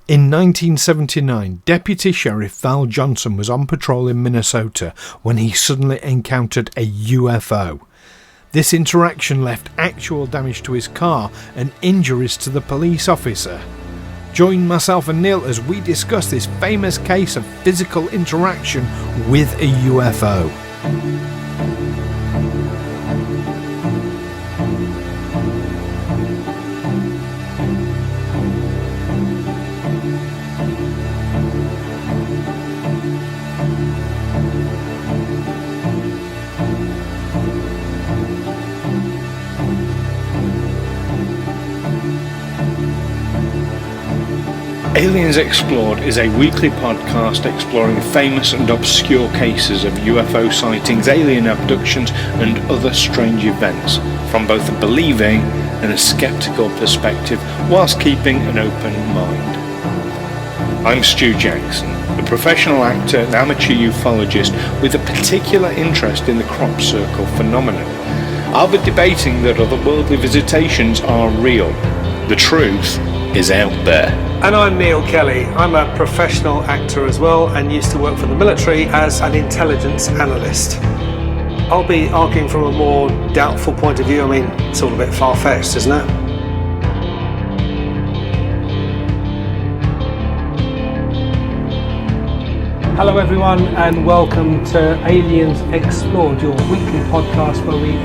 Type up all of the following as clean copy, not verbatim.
In 1979, Deputy Sheriff Val Johnson was on patrol in Minnesota when he suddenly encountered a UFO. This interaction left actual damage to his car and injuries to the police officer. Join myself and Neil as we discuss this famous case of physical interaction with a UFO. Aliens Explored is a weekly podcast exploring famous and obscure cases of UFO sightings, alien abductions and other strange events from both a believing and a skeptical perspective whilst keeping an open mind. I'm Stu Jackson, a professional actor and amateur ufologist with a particular interest in the crop circle phenomenon. I'll be debating that otherworldly visitations are real. The truth is out there. And I'm Neil Kelly. I'm a professional actor as well and used to work for the military as an intelligence analyst. I'll be arguing from a more doubtful point of view. I mean, it's all a bit far-fetched, isn't it? Hello everyone and welcome to Aliens Explored, your weekly podcast where we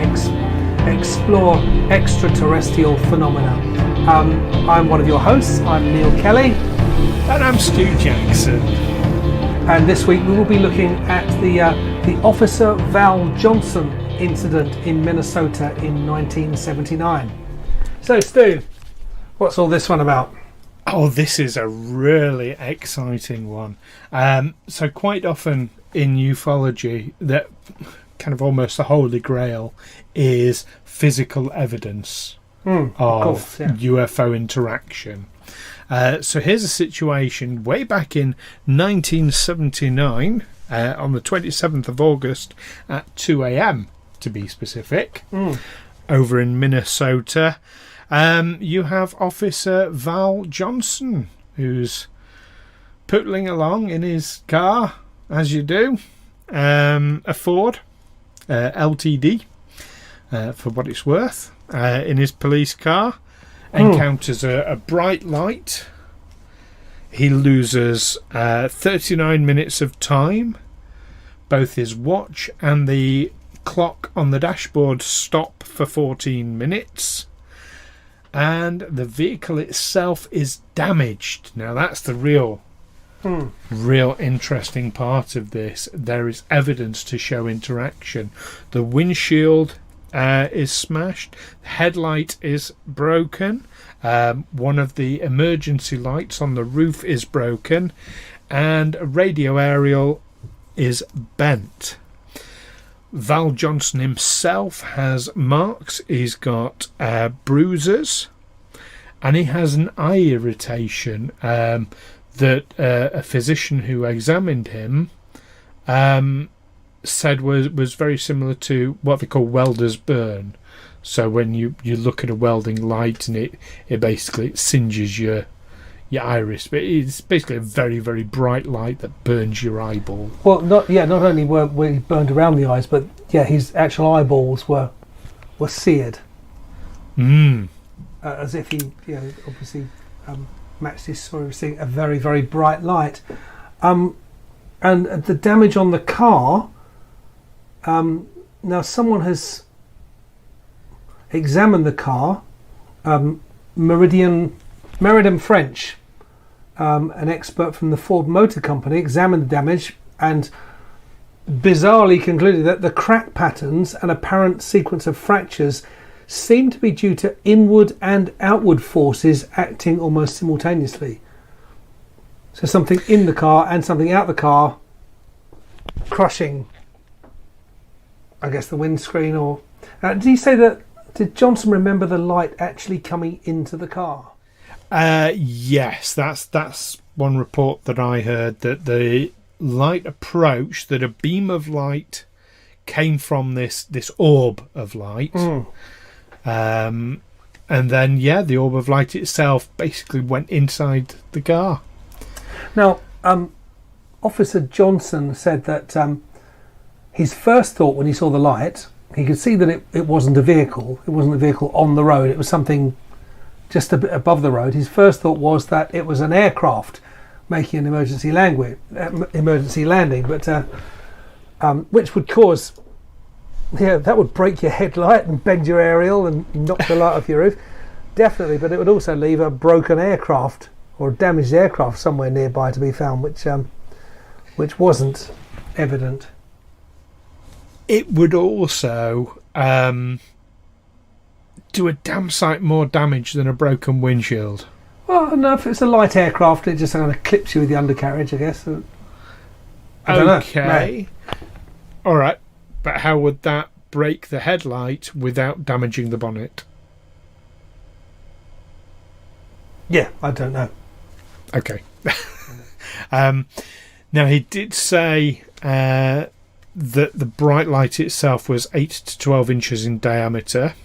explore extraterrestrial phenomena. I'm one of your hosts, I'm Neil Kelly. And I'm Stu Jackson. And this week we will be looking at the Officer Val Johnson incident in Minnesota in 1979. So Stu, what's all this one about? Oh, this is a really exciting one. So quite often in ufology, that kind of almost the holy grail is physical evidence of course, yeah. UFO interaction. So here's a situation way back in 1979, on the 27th of August at 2 a.m. to be specific, over in Minnesota. You have Officer Val Johnson, who's pootling along in his car, as you do, a Ford LTD, for what it's worth, in his police car, encounters a bright light. He loses 39 minutes of time. Both his watch and the clock on the dashboard stop for 14 minutes. And the vehicle itself is damaged. Now that's the real interesting part of this. There is evidence to show interaction. The windshield is smashed. The headlight is broken. One of the emergency lights on the roof is broken. And a radio aerial is bent. Val Johnson himself has marks. He's got bruises, and he has an eye irritation that a physician who examined him said was very similar to what they call welder's burn. So when you look at a welding light and it basically singes your iris, but it's basically a very, very bright light that burns your eyeball. Well, not only were he burned around the eyes, but yeah, his actual eyeballs were seared. As if he, obviously matched his story of seeing a very, very bright light. And the damage on the car. Now someone has examined the car. Meridian French, an expert from the Ford Motor Company, examined the damage and bizarrely concluded that the crack patterns and apparent sequence of fractures seem to be due to inward and outward forces acting almost simultaneously. So something in the car and something out the car crushing, I guess, the windscreen. Or did Johnson remember the light actually coming into the car? Yes, that's one report that I heard, that the light approached, that a beam of light came from this orb of light, and then the orb of light itself basically went inside the car. Now, Officer Johnson said that his first thought when he saw the light, he could see that it wasn't a vehicle. It wasn't a vehicle on the road. It was something just a bit above the road. His first thought was that it was an aircraft making an emergency landing, but which would cause, that would break your headlight and bend your aerial and knock the light off your roof. Definitely, but it would also leave a broken aircraft or a damaged aircraft somewhere nearby to be found, which wasn't evident. It would also do a damn sight more damage than a broken windshield. Well, no, if it's a light aircraft, it just kind of clips you with the undercarriage, I guess. I don't know. Okay. All right. But how would that break the headlight without damaging the bonnet? Yeah, I don't know. Okay. Now, he did say that the bright light itself was 8 to 12 inches in diameter.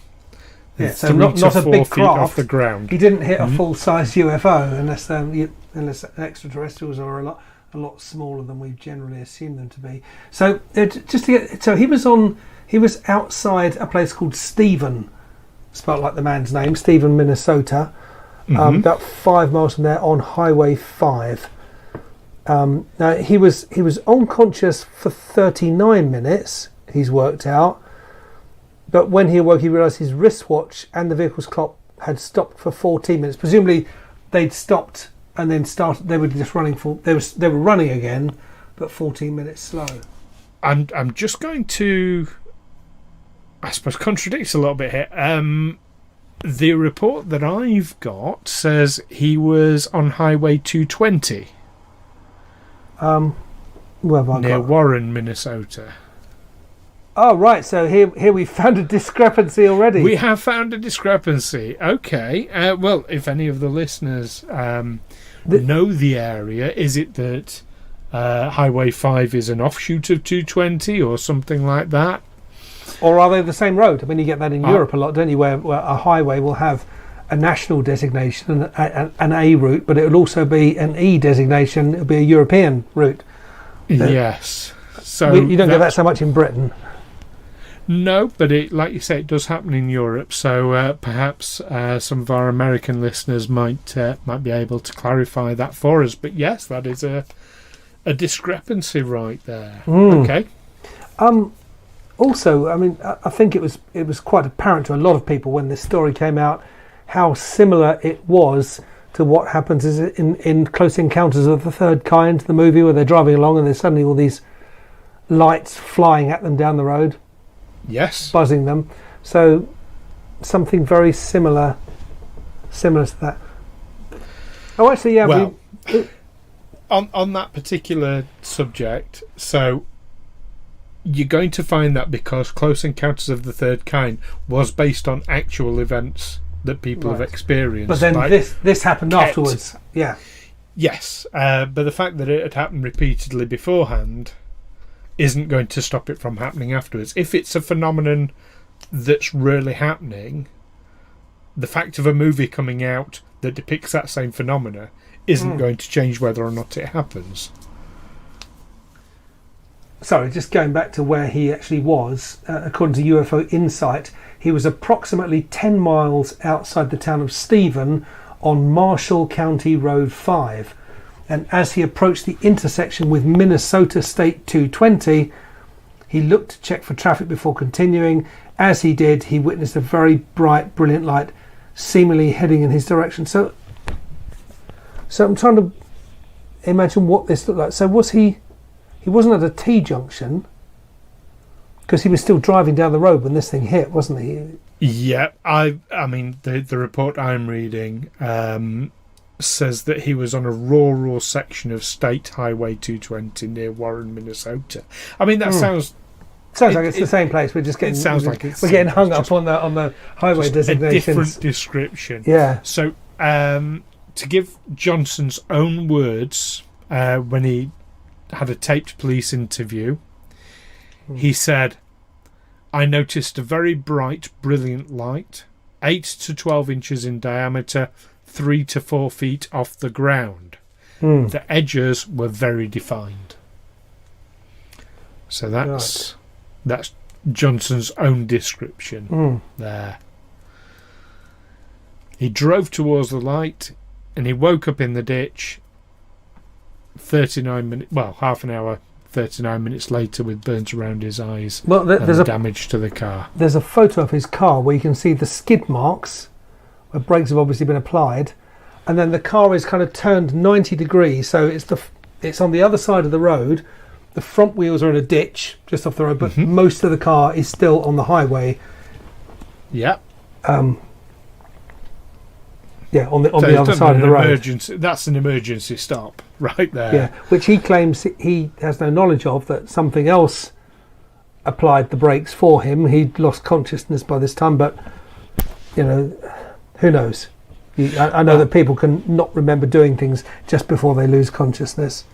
Yeah, so not a big craft off the ground. He didn't hit a full-size UFO unless extraterrestrials are a lot smaller than we generally assume them to be. So he was outside a place called Stephen, spelled like the man's name, Stephen, Minnesota, about 5 miles from there on Highway 5. Now he was unconscious for 39 minutes. He's worked out. But when he awoke, he realised his wristwatch and the vehicle's clock had stopped for 14 minutes. Presumably, they'd stopped and then started. They were just running they were running again, but 14 minutes slow. I'm just going to, I suppose, contradict a little bit here. The report that I've got says he was on Highway 220. Near Warren, Minnesota. Oh, right. So here we found a discrepancy already. We have found a discrepancy. Okay. Well, if any of the listeners know the area, is it that Highway 5 is an offshoot of 220 or something like that? Or are they the same road? I mean, you get that in Europe a lot, don't you, where a highway will have a national designation and an A route, but it will also be an E designation. It will be a European route. Yes. So you don't get that so much in Britain. No, but like you say, it does happen in Europe. So perhaps some of our American listeners might be able to clarify that for us. But yes, that is a discrepancy right there. Okay. Also, I mean, I think it was quite apparent to a lot of people when this story came out how similar it was to what happens in Close Encounters of the Third Kind, the movie where they're driving along and there's suddenly all these lights flying at them down the road. Yes. Buzzing them. So something very similar to that. Oh, actually, yeah. Well, on that particular subject, so you're going to find that because Close Encounters of the Third Kind was based on actual events that people have experienced. But then this happened afterwards. Yeah. Yes, but the fact that it had happened repeatedly beforehand isn't going to stop it from happening afterwards. If it's a phenomenon that's really happening, the fact of a movie coming out that depicts that same phenomena isn't going to change whether or not it happens. Sorry, just going back to where he actually was, according to UFO Insight, he was approximately 10 miles outside the town of Stephen on Marshall County Road 5. And as he approached the intersection with Minnesota State 220, he looked to check for traffic before continuing. As he did, he witnessed a very bright, brilliant light seemingly heading in his direction. So I'm trying to imagine what this looked like. So was he wasn't at a T-junction because he was still driving down the road when this thing hit, wasn't he? Yeah, I mean, the report I'm reading says that he was on a rural section of State Highway 220 near Warren, Minnesota. I mean, that sounds like it's the same place. We're just getting. We're getting hung up on the highway designations. A different description. Yeah. So, to give Johnson's own words, when he had a taped police interview, he said, "I noticed a very bright, brilliant light, 8 to 12 inches in diameter, 3 to 4 feet off the ground. The edges were very defined. So that's Johnson's own description there. He drove towards the light and he woke up in the ditch 39 minutes, well, half an hour, 39 minutes later with burns around his eyes there's damage to the car. There's a photo of his car where you can see the skid marks where brakes have obviously been applied, and then the car is kind of turned 90 degrees, so it's on the other side of the road. The front wheels are in a ditch just off the road, but most of the car is still on the highway. Yeah. On the other side of the road. That's an emergency stop right there. Yeah, which he claims he has no knowledge of, that something else applied the brakes for him. He'd lost consciousness by this time, but, who knows? I know that people can not remember doing things just before they lose consciousness.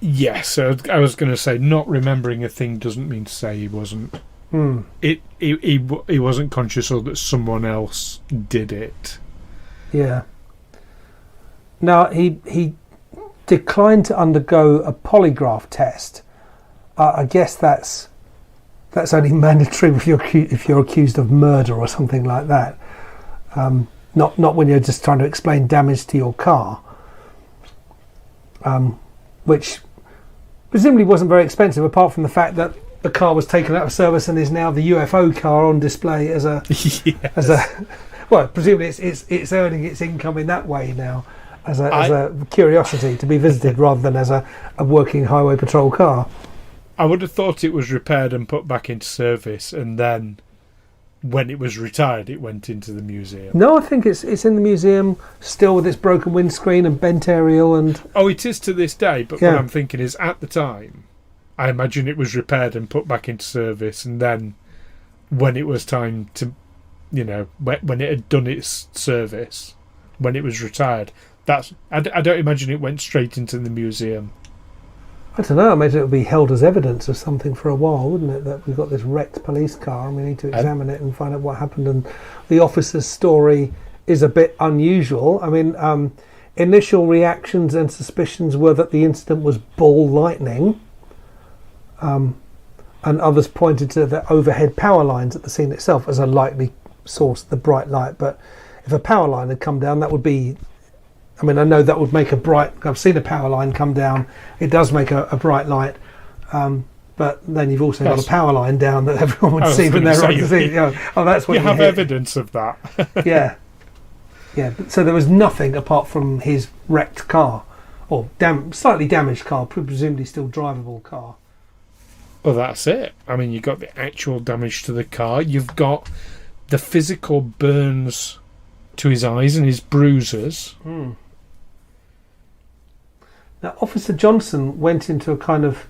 Yes, I was going to say, not remembering a thing doesn't mean to say he wasn't. He wasn't conscious, or that someone else did it. Yeah. Now he declined to undergo a polygraph test. I guess that's only mandatory if you're accused of murder or something like that. Not when you're just trying to explain damage to your car. Which presumably wasn't very expensive, apart from the fact that the car was taken out of service and is now the UFO car on display as a well, presumably it's earning its income in that way now, as a curiosity to be visited rather than as a working highway patrol car. I would have thought it was repaired and put back into service, and then when it was retired, it went into the museum. No, I think it's in the museum still with its broken windscreen and bent aerial and. Oh, it is to this day. But what I'm thinking is, at the time, I imagine it was repaired and put back into service, and then when it was time to, when it had done its service, when it was retired, I don't imagine it went straight into the museum. I don't know, I imagine it would be held as evidence of something for a while, wouldn't it? That we've got this wrecked police car and we need to examine it and find out what happened. And the officer's story is a bit unusual. I mean, initial reactions and suspicions were that the incident was ball lightning. And others pointed to the overhead power lines at the scene itself as a likely source of the bright light. But if a power line had come down, that would be... I mean, I know that would make a bright... I've seen a power line come down. It does make a bright light. But then you've also got a power line down that everyone would see when they're on the scene. That's what you have evidence of that. Yeah. So there was nothing apart from his wrecked car, or slightly damaged car, presumably still drivable car. Well, that's it. I mean, you've got the actual damage to the car. You've got the physical burns to his eyes and his bruises. Now, Officer Johnson went into a kind of...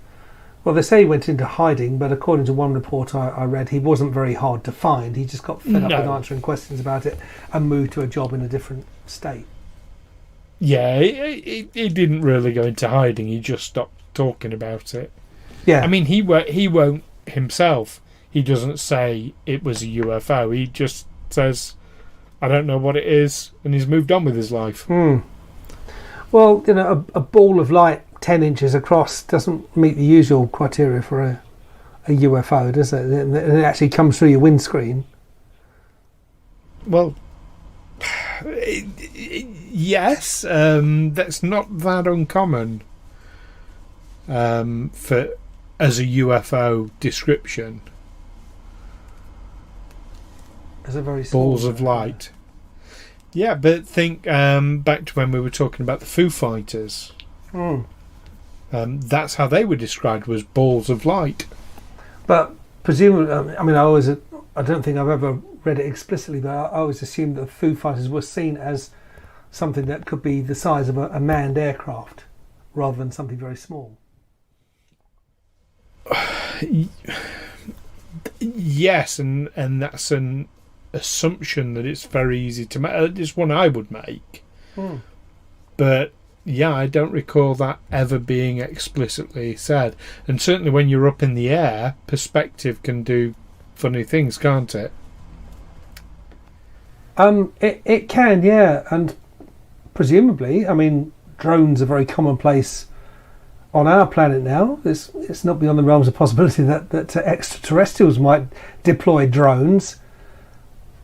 Well, they say he went into hiding, but according to one report I read, he wasn't very hard to find. He just got fed up with answering questions about it and moved to a job in a different state. Yeah, he didn't really go into hiding. He just stopped talking about it. Yeah. I mean, he won't himself. He doesn't say it was a UFO. He just says, I don't know what it is, and he's moved on with his life. Well, a ball of light 10 inches across doesn't meet the usual criteria for a UFO, does it? And it actually comes through your windscreen. Well, yes, that's not that uncommon as a UFO description. As a very small balls of light. Yeah, but think back to when we were talking about the Foo Fighters. That's how they were described, was balls of light. But presumably, I mean, I don't think I've ever read it explicitly, but I always assumed that the Foo Fighters were seen as something that could be the size of a manned aircraft, rather than something very small. Yes, and that's an assumption that it's very easy to make. It's one I would make. But yeah, I don't recall that ever being explicitly said. And certainly when you're up in the air, perspective can do funny things, can't it? It can, yeah. And presumably, I mean, drones are very commonplace on our planet now. It's not beyond the realms of possibility that extraterrestrials might deploy drones.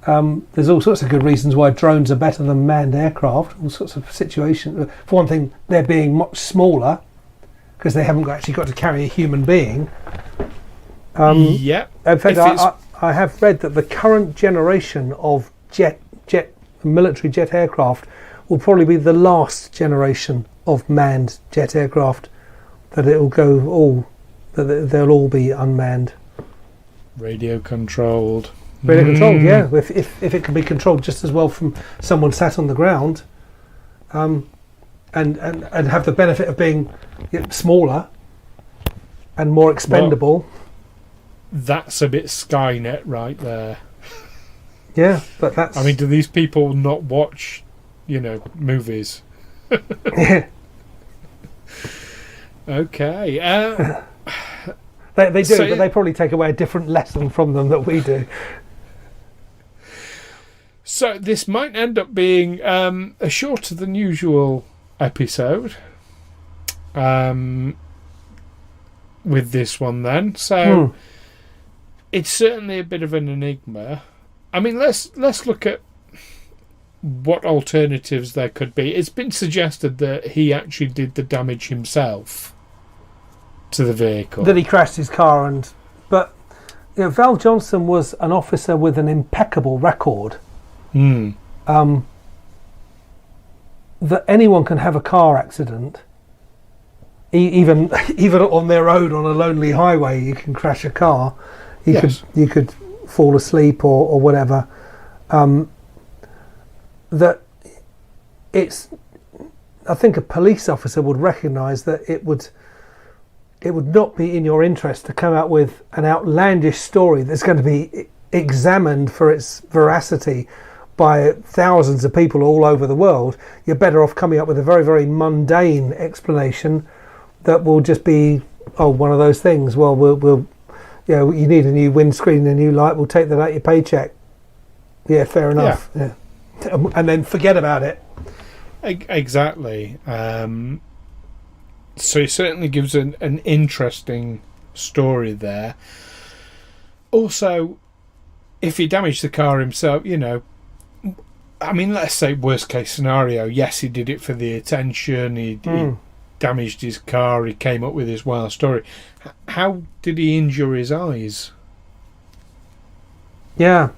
There's all sorts of good reasons why drones are better than manned aircraft. All sorts of situations. For one thing, they're being much smaller because they haven't actually got to carry a human being. Yeah. In fact, I have read that the current generation of military jet aircraft will probably be the last generation of manned jet aircraft. That they'll all be unmanned. Radio controlled. Radio controlled, yeah. If it can be controlled just as well from someone sat on the ground, and have the benefit of being smaller and more expendable. Well, that's a bit Skynet right there. Yeah, but that's... I mean, do these people not watch, movies? Yeah. Okay. They do, but they probably take away a different lesson from them that we do. So this might end up being a shorter than usual episode with this one then. So it's certainly a bit of an enigma. I mean, let's look at what alternatives there could be. It's been suggested that he actually did the damage himself to the vehicle. That he crashed his car, but Val Johnson was an officer with an impeccable record. That anyone can have a car accident, even on their own on a lonely highway. You can crash a car. You could fall asleep or whatever. That it's. I think a police officer would recognise that it would not be in your interest to come out with an outlandish story that's going to be examined for its veracity by thousands of people all over the world. You're better off coming up with a very, very mundane explanation that will just be, one of those things. Well, we'll you need a new windscreen, a new light. We'll take that out your paycheck. Yeah, fair enough. Yeah. And then forget about it. Exactly. So it certainly gives an interesting story there. Also, if he damaged the car himself, I mean, let's say worst case scenario, yes, he did it for the attention, he damaged his car, he came up with his wild story. How did he injure his eyes? Yeah.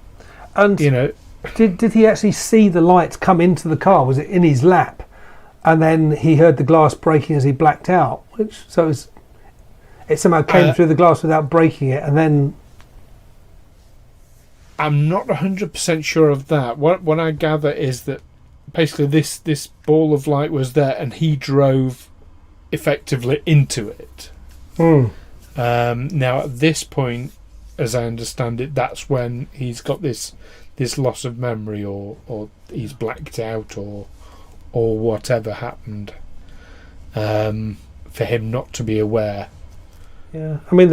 And did he actually see the lights come into the car? Was it in his lap? And then he heard the glass breaking as he blacked out. It somehow came through the glass without breaking it, and then... I'm not 100% sure of that. What I gather is that basically this ball of light was there and he drove effectively into it. Now at this point, as I understand it, that's when he's got this loss of memory or he's blacked out or whatever happened for him not to be aware. Yeah, I mean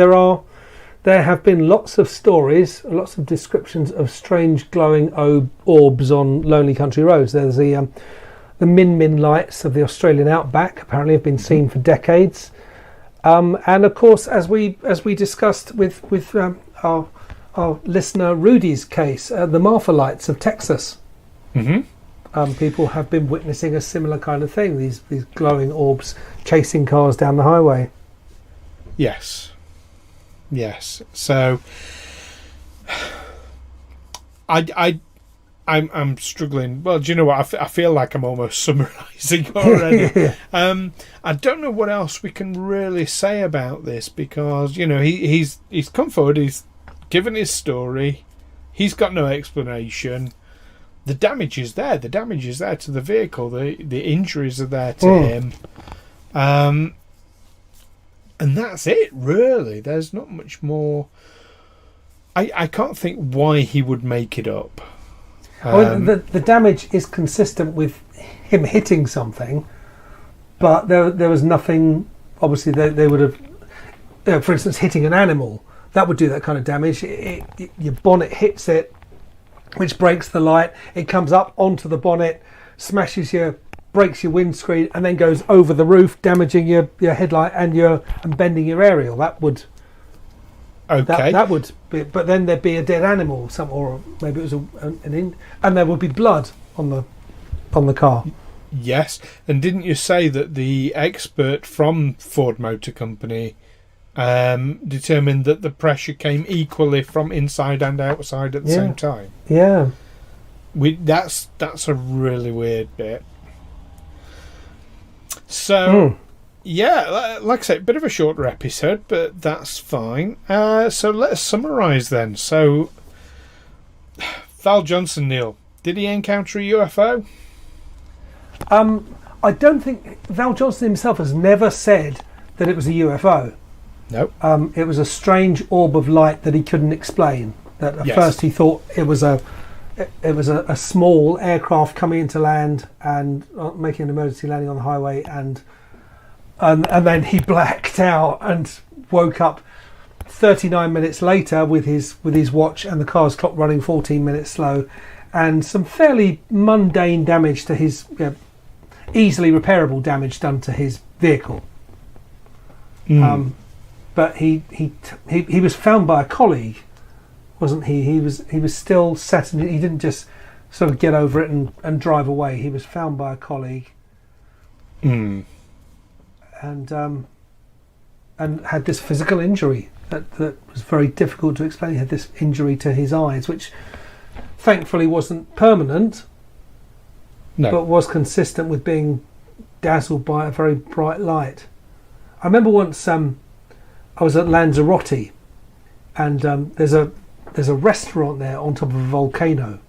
there have been lots of stories, lots of descriptions of strange glowing orbs on lonely country roads. There's the Min lights of the Australian outback. Apparently, have been seen for decades. And of course, as we discussed with our listener Rudy's case, the Marfa lights of Texas. People have been witnessing a similar kind of thing. These glowing orbs chasing cars down the highway. Yes. So I'm struggling. Well, do you know what? I feel like I'm almost summarising already. I don't know what else we can really say about this because he's come forward. He's given his story. He's got no explanation. The damage is there. The damage is there to the vehicle. The injuries are there to him. And that's it, really. There's not much more. I can't think why he would make it up. The damage is consistent with him hitting something, but there was nothing. Obviously, they would have, for instance, hitting an animal. That would do that kind of damage. Your bonnet hits it, which breaks the light. It comes up onto the bonnet, smashes your breaks your windscreen and then goes over the roof, damaging your headlight and bending your aerial. That would. Okay. That would be, but then there'd be a dead animal, or maybe it was and there would be blood on the car. Yes, and didn't you say that the expert from Ford Motor Company determined that the pressure came equally from inside and outside at the same time? Yeah. That's a really weird bit. So, yeah, like I say, a bit of a shorter episode, but that's fine. So let's summarise then. So, Val Johnson, Neil, did he encounter a UFO? I don't think Val Johnson himself has never said that it was a UFO. No. It was a strange orb of light that he couldn't explain. That at first he thought it was a small aircraft coming into land and making an emergency landing on the highway, and then he blacked out and woke up 39 minutes later with his watch and the car's clock running 14 minutes slow, and some fairly mundane damage to his easily repairable damage done to his vehicle. But he was found by a colleague, wasn't he? He was still set, and he didn't just sort of get over it and drive away. He was found by a colleague, and had this physical injury that was very difficult to explain. He had this injury to his eyes, which thankfully wasn't permanent, but was consistent with being dazzled by a very bright light. I remember once I was at Lanzarote, and there's a restaurant there on top of a volcano,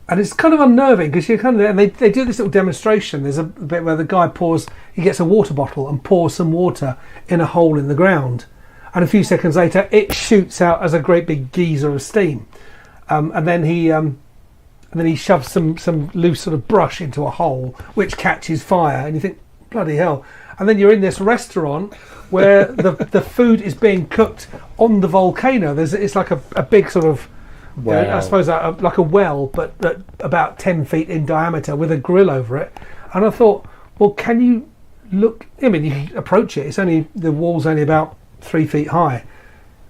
and it's kind of unnerving because you're kind of there, and they do this little demonstration. There's a bit where the guy he gets a water bottle and pours some water in a hole in the ground, and a few seconds later it shoots out as a great big geyser of steam, and then he shoves some loose sort of brush into a hole which catches fire, and you think, bloody hell. And then you're in this restaurant where the food is being cooked on the volcano. It's like a big sort of, I suppose, like a well, but about 10 feet in diameter with a grill over it. And I thought, well, can you look? I mean, you can approach it. The wall's only about 3 feet high.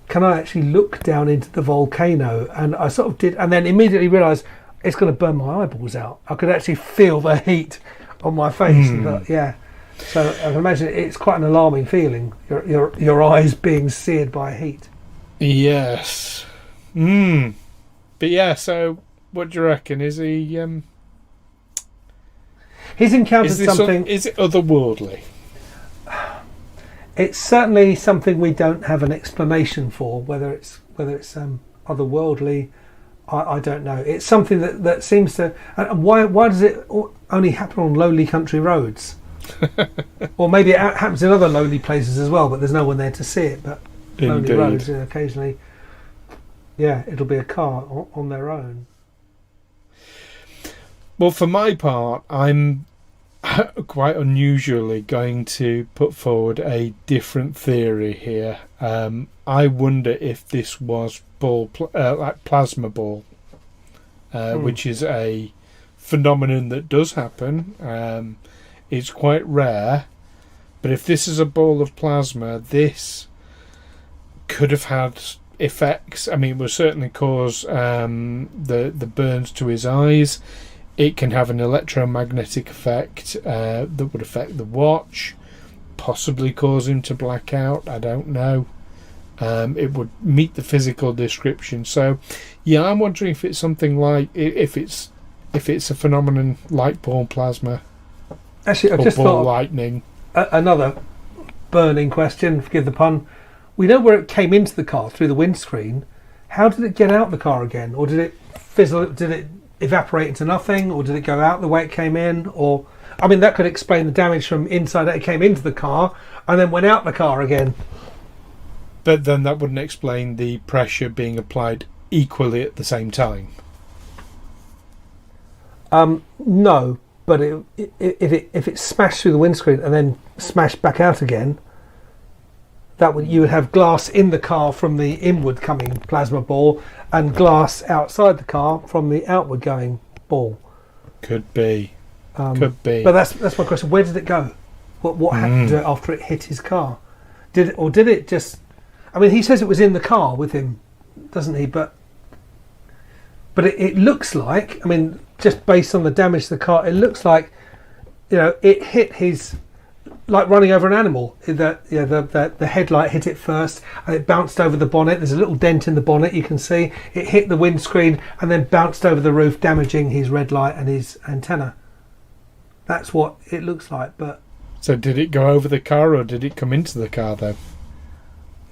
Can I actually look down into the volcano? And I sort of did, and then immediately realised it's going to burn my eyeballs out. I could actually feel the heat on my face. And thought, yeah. So I can imagine it's quite an alarming feeling. Your eyes being seared by heat. Yes. But yeah. So what do you reckon? Is he? He's encountered something. Is it otherworldly? It's certainly something we don't have an explanation for. Whether it's otherworldly, I don't know. It's something that seems to. And why does it only happen on lonely country roads? Or maybe it happens in other lonely places as well, but there's no one there to see it. But lonely roads, occasionally, it'll be a car on their own. Well, for my part, I'm quite unusually going to put forward a different theory here. I wonder if this was like plasma ball, which is a phenomenon that does happen. It's quite rare, but if this is a ball of plasma, this could have had effects. I mean, it will certainly cause the burns to his eyes. It can have an electromagnetic effect that would affect the watch, possibly cause him to black out. I don't know. It would meet the physical description. So, yeah, I'm wondering if it's something like if it's a phenomenon like ball plasma. Actually, I've just thought lightning. Another burning question, forgive the pun. We know where it came into the car, through the windscreen. How did it get out the car again? Or did it fizzle? Did it evaporate into nothing? Or did it go out the way it came in? Or, I mean, that could explain the damage from inside that it came into the car and then went out the car again. But then that wouldn't explain the pressure being applied equally at the same time. No. But if it smashed through the windscreen and then smashed back out again, you would have glass in the car from the inward coming plasma ball and glass outside the car from the outward going ball. Could be. Could be. But that's my question. Where did it go? What happened to it after it hit his car? Did it just? I mean, he says it was in the car with him, doesn't he? But it looks like. I mean, just based on the damage to the car, it looks like, it hit his, like running over an animal. The headlight hit it first, and it bounced over the bonnet. There's a little dent in the bonnet, you can see. It hit the windscreen and then bounced over the roof, damaging his red light and his antenna. That's what it looks like. But so did it go over the car, or did it come into the car though?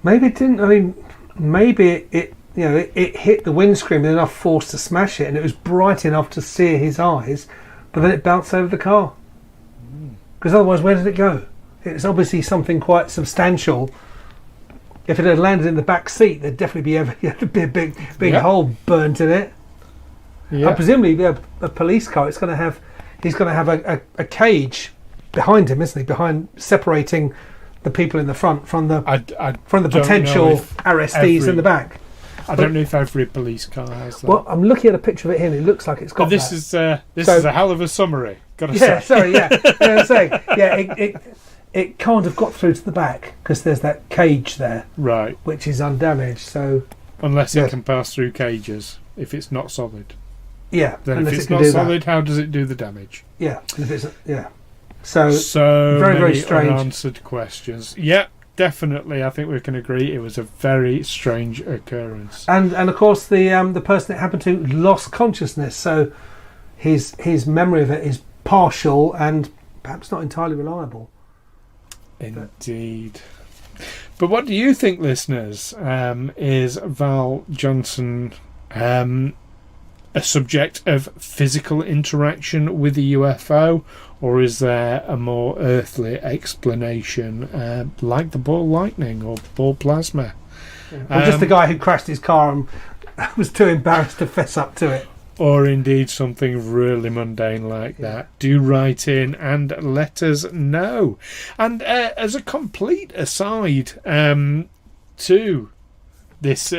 Maybe it didn't. I mean, maybe it hit the windscreen with enough force to smash it, and it was bright enough to sear his eyes, but then it bounced over the car. Because otherwise, where did it go? It's obviously something quite substantial. If it had landed in the back seat, there'd definitely be a big hole burnt in it. Yeah. And presumably, a police car. He's going to have a cage behind him, isn't he? Behind, separating the people in the front from the potential arrestees in the back. I don't know if every police car has that. Well, I'm looking at a picture of it here, and it looks like it's got. But this is a hell of a summary. Gotta say. Sorry, yeah. It can't have got through to the back because there's that cage there, right, which is undamaged. So unless it can pass through cages, if it's not solid. Yeah. Then if it's not solid, how does it do the damage? Yeah. If it's So very, very strange. Unanswered questions. Yeah, definitely. I think we can agree it was a very strange occurrence. And of course the person it happened to lost consciousness, so his memory of it is partial and perhaps not entirely reliable. Indeed. But what do you think, listeners? Is Val Johnson a subject of physical interaction with the UFO, or is there a more earthly explanation, like the ball lightning or ball plasma? Or just the guy who crashed his car and was too embarrassed to fess up to it? Or indeed something really mundane like that. Do write in and let us know. And as a complete aside to this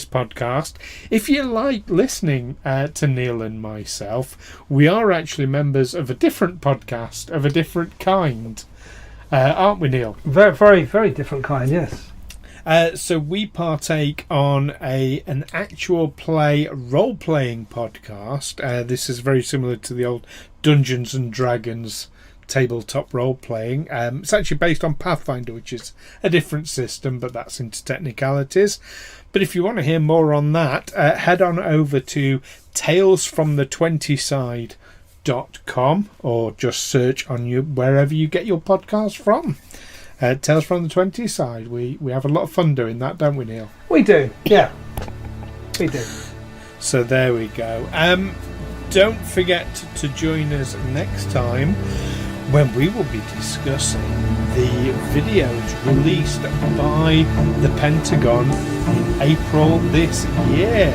podcast, if you like listening to Neil and myself, we are actually members of a different podcast of a different kind, aren't we, Neil? Very, very, very different kind, yes. So we partake on an actual play role-playing podcast. This is very similar to the old Dungeons and Dragons tabletop role-playing. It's actually based on Pathfinder, which is a different system, but that's into technicalities. But if you want to hear more on that, head on over to talesfromthe20side.com or just search on wherever you get your podcast from. Tales from the 20 Side. We have a lot of fun doing that, don't we, Neil? We do, yeah. We do. So there we go. Don't forget to join us next time when we will be discussing the videos released by the Pentagon in April this year.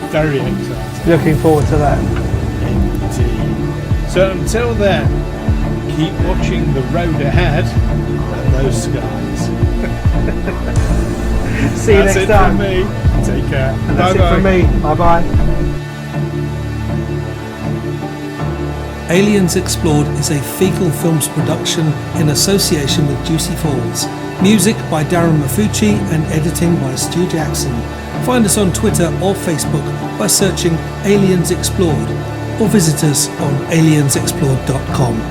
Very exciting. Looking forward to that. Indeed. So until then, keep watching the road ahead and those skies. See you next time. That's it from me. Take care. And that's it from me. Bye-bye. Aliens Explored is a Fecal Films production in association with Juicy Falls. Music by Darren Mafucci and editing by Stu Jackson. Find us on Twitter or Facebook by searching Aliens Explored, or visit us on aliensexplored.com.